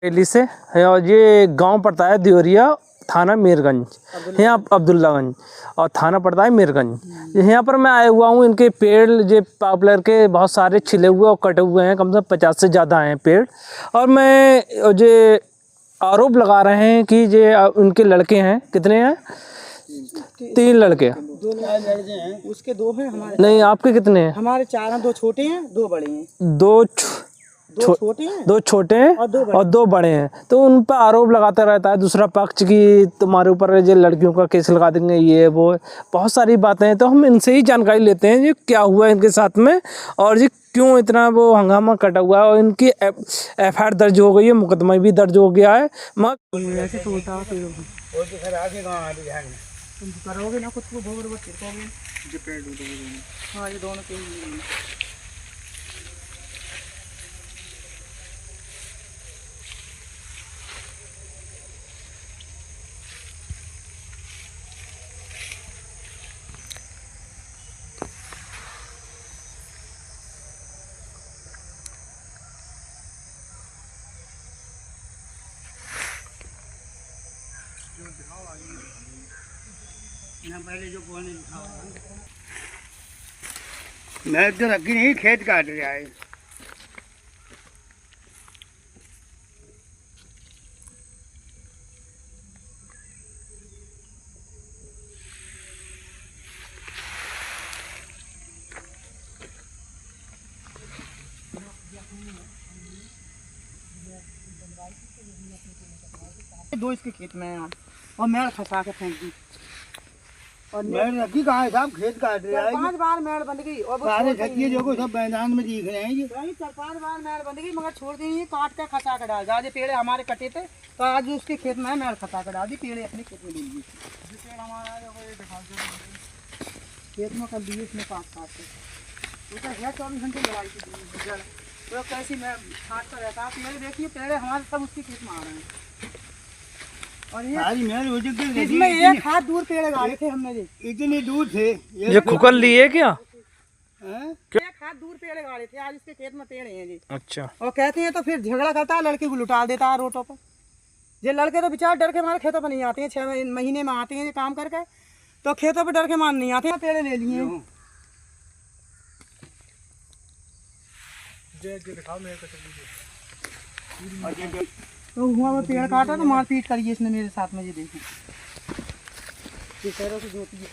दिल्ली से है और ये गांव पड़ता है देवरिया, थाना मीरगंज, यहाँ अब्दुल्लागंज, और थाना पड़ता है मीरगंज। यहाँ पर मैं आया हुआ हूँ। इनके पेड़ जो पॉपुलर के बहुत सारे छिले हुए और कटे हुए हैं, कम से कम 50 से ज़्यादा हैं पेड़। और मैं जो आरोप लगा रहे हैं कि ये उनके लड़के हैं, कितने हैं? 3 लड़के। 2 लड़के हैं, उसके 2 हैं, हमारे नहीं, आपके कितने हैं? हमारे 4 हैं, 2 छोटे हैं, 2 बड़े हैं। 2 छोटे हैं, 2 छोटे हैं और 2 बड़े हैं। तो उन पर आरोप लगाता रहता है दूसरा पक्ष की तुम्हारे ऊपर ये लड़कियों का केस लगा देंगे, ये वो बहुत सारी बातें हैं। तो हम इनसे ही जानकारी लेते हैं ये क्या हुआ है इनके साथ में, और ये क्यों इतना वो हंगामा कटा हुआ है। और इनकी FIR दर्ज हो गई है, मुकदमा भी दर्ज हो गया है। तुम करोगे ना खुद को बहुत चिपकोगे, जो पेड़ हाँ ये दोनों के पहले जो कोने मैं तो रखी नहीं, खेत काट रहा है। दो इसके खेत में हैं और मेड़ फंसा के फेंक दी। और मेड़ रखी कहाँ है साहब? खेत काट रहा है। 5 बार मेड़ बंद गई और सारे छतिए जो को सब मैदान में दिख रहे हैं ये। 4-5 बार मेड़ बंद गई मगर छोड़ दी, काट के खसा के डाल। आज पेड़ हमारे कटे थे तो आज उसके खेत में मेड़ खसा के डाल दी, पेड़ अपने खेत में ले लिए। पेड़ हमारा खेत में कर दिए इसने काट के। तो 24 घंटे लड़ाई की तो कैसी मैं काट कर रहता है। पेड़ देखिए, पेड़ हमारे सब उसके खेत में आ रहे हैं। और ये इसमें 1 हाथ दूर पेड़ गाड़े थे हमने, इतने दूर थे। ये खुकल लिए क्या? 1 हाथ दूर पेड़ गाड़े थे, आज इसके खेत में पेड़ हैं जी। अच्छा। और कहते हैं तो फिर झगड़ा करता है, लड़के को लुटा देता है रोटों पर। ये लड़के तो बेचारे डर के हमारे खेतों पर नहीं आते हैं, 6 महीने में आते हैं ये काम करके, तो खेतों पर डर के मान नहीं आते हैं। पेड़ ले लिए तो हुआ वो पेड़ काटा तो मारपीट करी इसने मेरे साथ में। ये देखो ये पैरों से जोती है।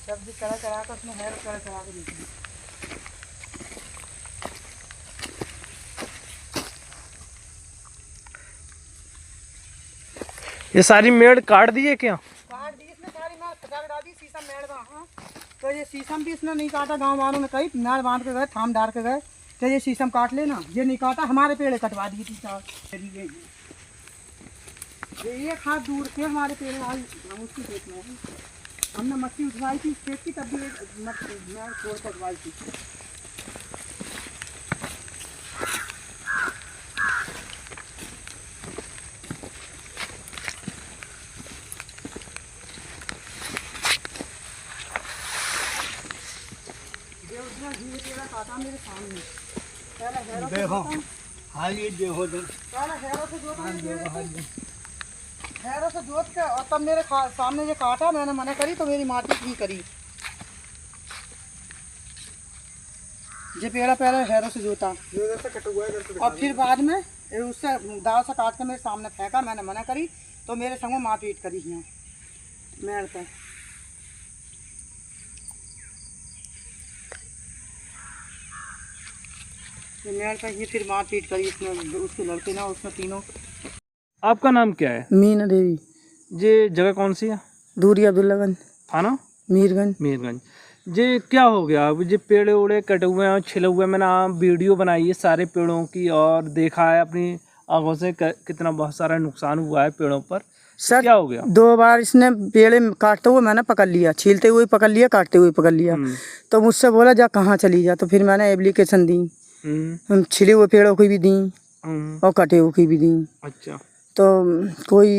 सब्जी कड़ा करा कर उसमें हेयर कड़ा करा के देखी। ये सारी मेड़ काट दिए क्या? काट दी इसने सारी, मैं फटा डाल दी शीशम मेड़ का। हाँ तो ये शीशम भी इसने नहीं काटा, गांव वालों ने कही मेड़ बांध के गए, थाम डाल के गए तो ये शीशम काट लेना, ये नहीं काटा। हमारे पेड़ कटवा दिए 3-4। ये 1 हाथ दूर थे हमारे पेड़, आज हम उसकी खेत में हमने मच्छी उठवाई थी खेत की, तब भी मैं छोड़ कटवाई थी। मेरे सामने देखो हाल, ये देखो हैरों से जोत के और तब मेरे सामने ये काटा, मैंने मना करी तो मेरी माटी भी करी। ये पेड़ा पहले हैरों से जोता और फिर बाद में उससे दाल से काट के मेरे सामने फेंका, मैंने मना करी तो मेरे संग में मारपीट करी है मेड़ पे। मेड़ पे ही फिर मारपीट करी इसने, उसके लड़के ना उसमें तीनों। आपका नाम क्या है? मीना देवी। ये जगह कौन सी है? दूरी अब्दुल्लागंज, थाना मीरगंज। मीरगंज। ये क्या हो गया? अब ये पेड़ उड़े कटे हुए हैं और छिले हुए हैं। मैंने वीडियो बनाई है सारे पेड़ों की और देखा है अपनी आंखों से कितना बहुत सारा नुकसान हुआ है पेड़ों पर। सर क्या हो गया? 2 बार इसने पेड़ काटते हुए मैंने पकड़ लिया, छीलते हुए पकड़ लिया, काटते हुए पकड़ लिया। तो मुझसे बोला जा कहाँ चली जा, तो फिर मैंने एप्लीकेशन दी, हम छिले हुए पेड़ों की भी दी और कटे हुए की भी दी। अच्छा। तो कोई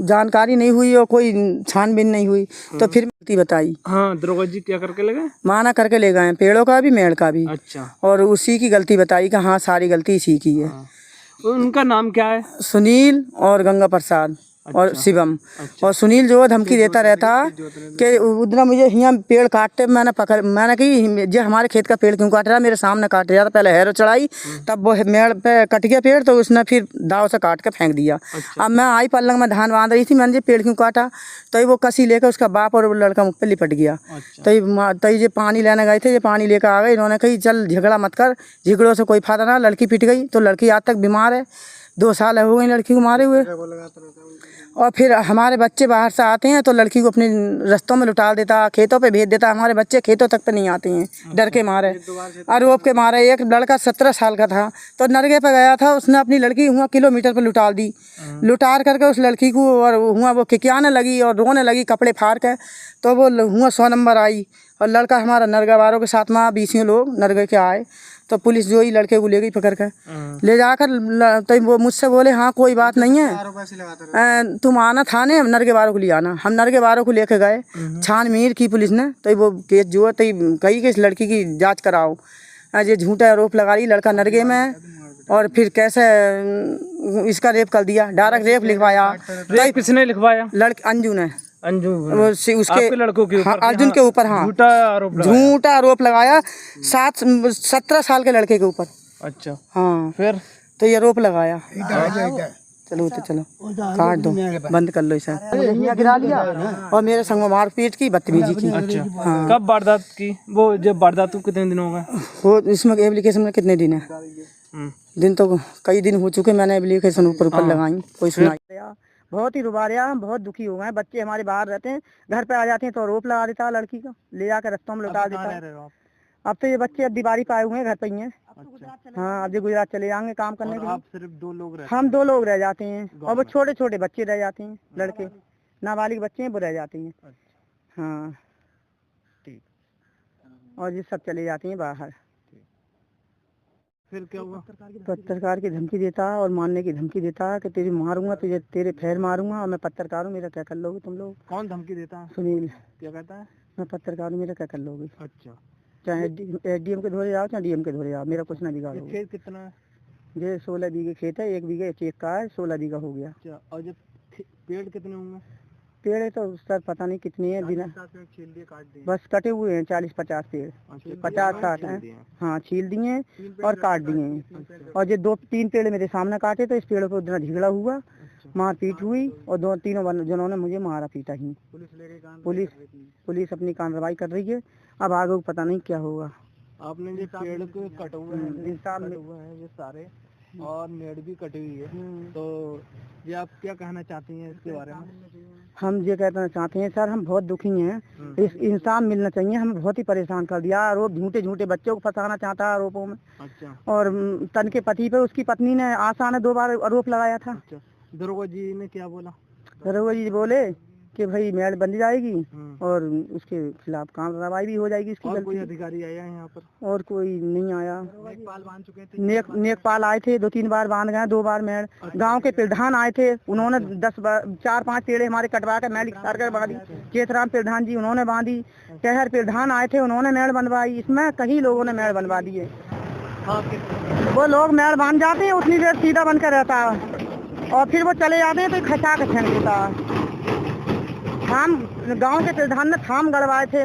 जानकारी नहीं हुई और कोई छानबीन नहीं हुई, तो फिर गलती बताई। हाँ, दरोगा जी क्या करके ले गए? माना करके ले गए, पेड़ों का भी मेड़ का भी। अच्छा। और उसी की गलती बताई कि हाँ सारी गलती इसी की है। हाँ। उनका नाम क्या है? सुनील और गंगा प्रसाद और शिवम। और सुनील जो धमकी देता रहता कि उधर मुझे यहाँ पेड़ काटते, मैंने कि जो हमारे खेत का पेड़ क्यों काट रहा, मेरे सामने काट रहा था। पहले हैरो चढ़ाई, तब वो मेड़ पे कट गया पेड़, तो उसने फिर दाव से काट के फेंक दिया। अब मैं आई पल्लंग में धान बांध रही थी, मैंने पेड़ क्यों काटा, तो वो कसी लेकर उसका बाप और वो लड़का मुख पे लिपट गया। तो ये पानी लेने गए थे, ये पानी लेकर आ गए। इन्होंने कही चल झगड़ा मत कर, झगड़ों से कोई फायदा ना। लड़की पिट गई, तो लड़की आज तक बीमार है, 2 साल हो गई लड़की को मारे हुए। और फिर हमारे बच्चे बाहर से आते हैं तो लड़की को अपने रास्तों में लुटा देता, खेतों पे भेज देता। हमारे बच्चे खेतों तक पे नहीं आते हैं डर के मारे, आरोप के मारे। एक लड़का 17 साल का था, तो नरगे पे गया था, उसने अपनी लड़की हुआ किलोमीटर पर लुटा दी। लुटार करके उस लड़की को और हुआ वो खिकियाने लगी और रोने लगी कपड़े फाड़ के, तो वो हुआ 100 नंबर आई। और लड़का हमारा नरगा वालों के साथ में 20 लोग नरगे के आए, तो पुलिस जो ही लड़के को ले गई पकड़ कर, ले जाकर। तो वो मुझसे बोले हाँ कोई बात नहीं है, तुम आना थाने, नरगे वालों को ले आना। हम नरगे वालों को लेके गए, छानबीन की पुलिस ने, तो वो केस जो है तो कही कि इस लड़की की जांच कराओ। ये झूठा आरोप लगा रही, लड़का नरगे में, और फिर कैसे इसका रेप कर दिया, डायरेक्ट रेप लिखवाया। रेप किसने लिखवाया? लड़की अंजू ने। उसके लड़कों के ऊपर, अर्जुन के ऊपर हाँ झूठा आरोप लगाया, 17 साल के लड़के के ऊपर। अच्छा। हाँ फिर तो ये आरोप लगाया। चलो तो चलो काट दो, बंद कर लो इसे। यहाँ गिरा लिया और मेरे संग मार पीट की, बदतमीजी की। अच्छा। हाँ। कब वारदात की? वो जब वारदात को कितने दिन हो गए? वो इसमें एप्लीकेशन में कितने दिन है? दिन तो कई दिन हो चुके, मैंने एप्लीकेशन ऊपर लगाई, कोई सुनाई। बहुत ही रुबारिया, हम बहुत दुखी हो गए। बच्चे हमारे बाहर रहते हैं, घर पे आ जाते हैं तो आरोप लगा देता लड़की का, ले जाकर रास्तों में लौटा देता। अब तो ये बच्चे अब दिवाली पे आए हुए हैं, घर पे ही हैं। हाँ, अब ये गुजरात चले जाएंगे काम करने के लिए। सिर्फ 2 लोग हम 2 लोग रह जाते हैं, और वो छोटे छोटे बच्चे रह जाते हैं, लड़के नाबालिग बच्चे हैं, वो रह जाते हैं। हाँ ठीक। और ये सब चले जाते हैं बाहर। फिर क्या हुआ? पत्रकार की धमकी देता और मारने की धमकी देता कि तेरी मारूंगा, तुझे तेरे पैर मारूंगा, और मैं पत्रकार हूँ, मेरा क्या कर लोगे तुम लोग। कौन धमकी देता है? सुनील। क्या कहता है? मैं पत्रकार हूँ, मेरा क्या कर लोगे। अच्छा। चाहे एसडीएम के धोरे जाओ, चाहे डीएम के धोरे जाओ, मेरा कुछ ना बिगाड़ो। खेत कितना है? ये 16 बीघे खेत है, 1 बीघे चेक का है, 16 बीघा हो गया। अच्छा। और जब पेड़ कितने होंगे? पेड़ है तो सर पता नहीं कितनी है, बिना बस कटे हुए हैं 40-50 पेड़, 50-60 हैं। हाँ छील दिए और काट दिए। और जो 2-3 पेड़ मेरे सामने काटे, तो इस पेड़ पर उतना झगड़ा हुआ, मारपीट हुई, और 2-3 जनों ने मुझे मारा पीटा ही। पुलिस अपनी कार्रवाई कर रही है, अब आगे पता नहीं क्या होगा। आपने जो पेड़ को कटे हुए हैं, इंसान हुआ है ये सारे, और मेड़ भी कटी हुई है, तो ये आप क्या कहना चाहती हैं इसके बारे में? हम ये कहना चाहते हैं सर, हम बहुत दुखी हैं, इस इंसान मिलना चाहिए। हमें बहुत ही परेशान कर दिया, आरोप झूठे बच्चों को फंसाना चाहता है आरोपों में। अच्छा। और तन के पति पे उसकी पत्नी ने आशा ने 2 बार आरोप लगाया था। अच्छा। दरोगा जी ने क्या बोला? दरोगा जी बोले कि भाई मेड़ बन जाएगी और उसके खिलाफ कार्रवाई भी हो जाएगी। इसकी और कोई अधिकारी आया है यहाँ पर? और कोई नहीं आया। नेकपाल बांध चुके थे? नेकपाल आए थे, 2-3 बार बांध गए, 2 बार मेड़। गांव के प्रधान आए थे, उन्होंने 4-5 पेड़े हमारे कटवा कर मेड़ कर बांधी। चेतराम प्रधान जी उन्होंने बांधी, शहर प्रधान आए थे, उन्होंने मेड़ बनवाई। इसमें कई लोगों ने मेड़ बनवा दिए। वो लोग मेड़ बांध जाते हैं, उतनी देर सीधा बन कर रहता है, और फिर वो चले जाते हैं तो खसा के फेंक देता है। थाम गांव के प्रधान ने थाम गड़वाए थे,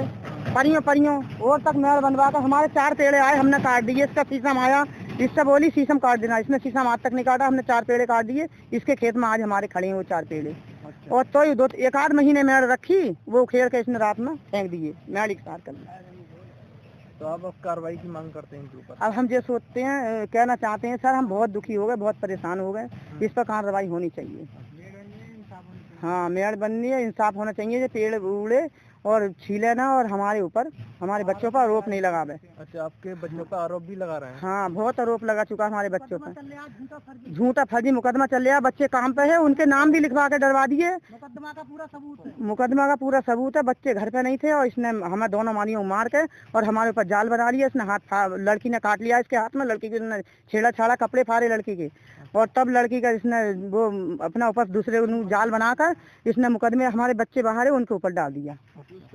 परियों और तक मेड़ बनवा कर हमारे 4 पेड़े आए, हमने काट दिए। इसका शीशम आया, इससे बोली शीशम काट देना, इसने शीशम आज तक नहीं काटा, हमने 4 पेड़े काट दिए। इसके खेत में आज हमारे खड़े हैं वो 4 पेड़े। अच्छा। और तो 1-8 महीने मेड़ रखी, वो उखेड़ के इसने रात में फेंक दिए, मेड़ इकसार कर दिया। तो आप कार्रवाई की मांग करते हैं इनके ऊपर? अब हम ये सोचते हैं, कहना चाहते हैं सर, हम बहुत दुखी हो गए, बहुत परेशान हो गए, इस पर कार्रवाई होनी चाहिए। हाँ मेड़ बननी है, इंसाफ होना चाहिए। ये पेड़ उड़े और छीले ना और हमारे ऊपर हमारे बच्चों पर आरोप नहीं लगावे। अच्छा, आपके बच्चों पर आरोप भी लगा रहे हैं? हाँ, बहुत आरोप लगा चुका हमारे बच्चों पर। झूठा फर्जी मुकदमा चल रहा, बच्चे काम पे है, उनके नाम भी लिखवा के डरवा दिए। मुकदमा का पूरा सबूत है। बच्चे घर पे नहीं थे और इसने हमें दोनों मानियों मार के और हमारे ऊपर जाल बना लिया। इसने लड़की ने काट लिया इसके हाथ में, लड़की के छेड़ा छाड़ा, कपड़े फाड़े लड़की के, और तब लड़की का इसने वो अपना ऊपर दूसरे जाल बनाकर इसने मुकदमे, हमारे बच्चे बाहर है उनके ऊपर डाल दिया।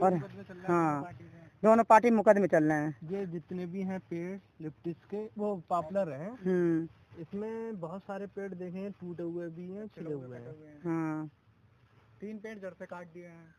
और हाँ, दोनों पार्टी मुकदमे चल रहे हैं। ये जितने भी हैं पेड़ लिप्टिस के, वो पॉपुलर हैं। इसमें बहुत सारे पेड़ देखे हैं, टूटे हुए भी हैं, छिले हुए हैं। हाँ, 3 पेड़ जड़ से काट दिए हैं।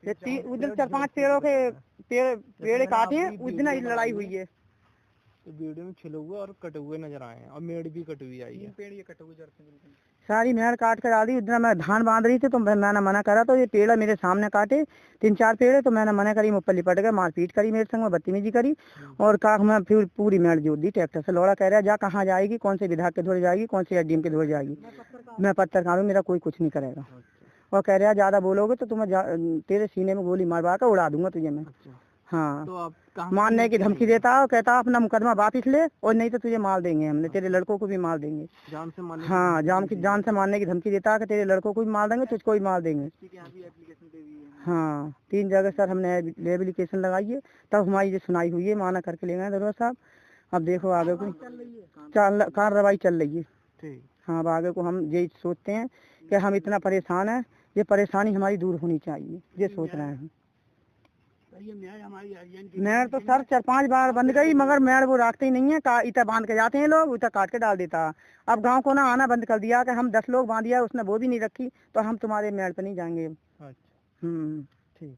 ये उधर 4-5 पेड़ों के पेड़ काटे हैं, उस दिन लड़ाई हुई है। तो वीडियो में छिले हुए और कटे हुए नजर आए हैं, और मेड़ भी कटी हुई आई है। पेड़ ये कटे हुए जड़ से बिल्कुल सारी मेड़ काट कर डाल दी। उधर मैं धान बांध रही थी तो मैंने मना करा, तो ये पेड़ मेरे सामने काटे 3-4 पेड़, तो मैंने मना करी, ऊपर लिपट गए, मारपीट करी मेरे संग में, बदतमीजी करी, और काख में फिर पूरी मेड़ जोड़ दी ट्रैक्टर से। लौड़ा कह रहा जा कहाँ जाएगी, कौन से विधायक के धोर जाएगी, कौन से एसडीएम के धोर जाएगी, मैं पत्रकार हूँ, मेरा कोई कुछ नहीं करेगा। और कह रहा ज्यादा बोलोगे तो तुम्हें तेरे सीने में गोली मारवा कर उड़ा दूंगा तुझे मैं। हाँ, तो आप मारने की धमकी देता है, कहता अपना मुकदमा वापिस ले, और नहीं तो तुझे मार देंगे, हमने तेरे लड़कों को भी मार देंगे। जान से मारने? हाँ, जान से मारने की धमकी देता है कि तेरे लड़कों को भी मार देंगे, तुझको भी मार देंगे। हाँ, 3 जगह सर हमने एप्लीकेशन लगाई है, तब हमारी ये सुनाई हुई है, माना करके ले गए दरोगा साहब। अब देखो आगे को कार्रवाई चल रही है। हाँ, अब आगे को हम यही सोचते हैं कि हम इतना परेशान हैं, ये परेशानी हमारी दूर होनी चाहिए, ये सोच रहे हैं। मेड़ तो सर 4-5 बार बंद गई, मगर मेड़ वो रखते ही नहीं है। इतना बांध के जाते हैं लोग, इतना काट के डाल देता। अब गांव को ना आना बंद कर दिया कि हम 10 लोग बांध दिया, उसने वो भी नहीं रखी, तो हम तुम्हारे मेड़ पे नहीं जाएंगे।